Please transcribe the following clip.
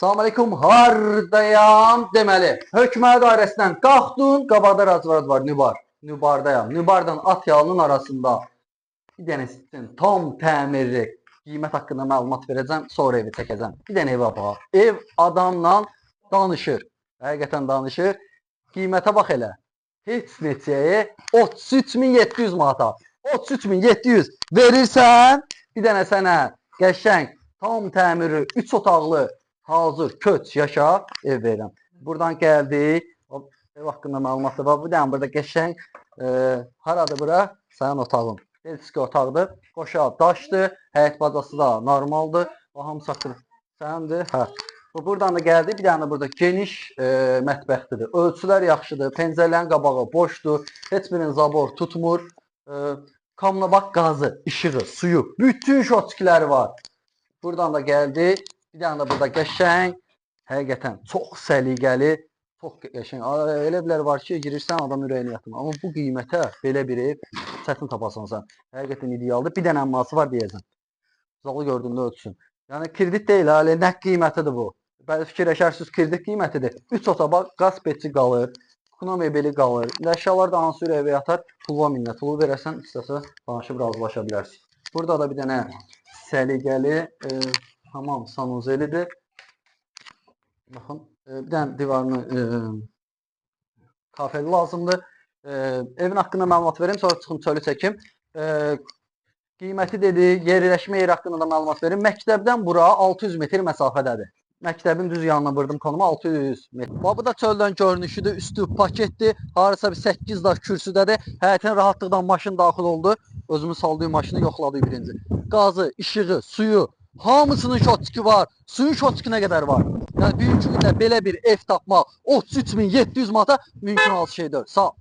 Salam aleyküm, hardayam deməli. Hökmə dairəsindən qalxdın, qabaqda razvarad var, Nübar. Nübardayam. Nübardan at yalının arasında bir dənə tam təmirli qiymət haqqında məlumat verəcəm, sonra evi çəkəcəm. Bir dənə evə bax. Ev adamla danışır. Həqiqətən danışır. Qiymətə bax elə. Heç neçəyə 33.700 manata. 33.700 verirsən, bir dənə sənə qəşəng, tam təmirli, 3 otaqlı hazır, köç, yaşa ev verirəm. Buradan gəldik. Ev haqqında məlumatlar var. Bir dənə burada qəşəng haradır bura? Sənin otağın. Belçika otaqdır. Qoşa daşdır. Həyət bacası da normaldır. O hamısı haqqında səndir. Hə. Buradan da gəldik. Bir dənə burada geniş mətbəxdir. Ölçülər yaxşıdır. Pəncərələrin qabağı boşdur. Heç birinin zabor tutmur. Kamına bax, qazı, işığı, suyu, bütün şotçiləri var. Buradan da gəldik. Bir dənə də burada qəşəng, həqiqətən çox səliqəli, çox qəşəng. Elə bilər var ki, girirsən adam ürəyini yatırma. Amma bu qiymətə belə bir ev çətin tapasan sən. Həqiqətən idealdır. Bir dənə əmması var deyəcəm. Zalı gördüyümdə ölçsün. Yəni kredit deyil, hələ nə qiymətidir bu? Bəzi fikirləşərsiniz, kredit qiymətidir. 3 otaq, qaz peci qalır, kuna mebeli qalır. Əşyalar da hansı ürəyə yatar, pulva minnət. Pulu verəsən, istəsə danışıb razılaşa bilərsin. Burada da bir dənə səliqəli hamam sanuzelidir. Baxın, bir dənə divarını kafeli lazımdır. Evin haqqında məlumat verim, sonra çıxım çölü çəkim. Qiyməti dedi, yerləşmə yeri haqqında da məlumat verim. Məktəbdən bura 600 metr məsafədədir. Məktəbin düz yanına vurdım konuma 600 metr. Bu da çöldən görünüşüdür, üstü paketdir. Harasa bir 8 daş kürsüdədir. Həyətin rahatlıqdan maşın daxil oldu. Özümün saldığı maşını yoxladı birinci. Qazı, işığı, suyu, hamısının şotçiki var. Suyun şotçiki nə qədər var? Yəni bir gündə belə bir ev tapmaq 33.700 manata mümkün olan şey deyil. Sağ ol.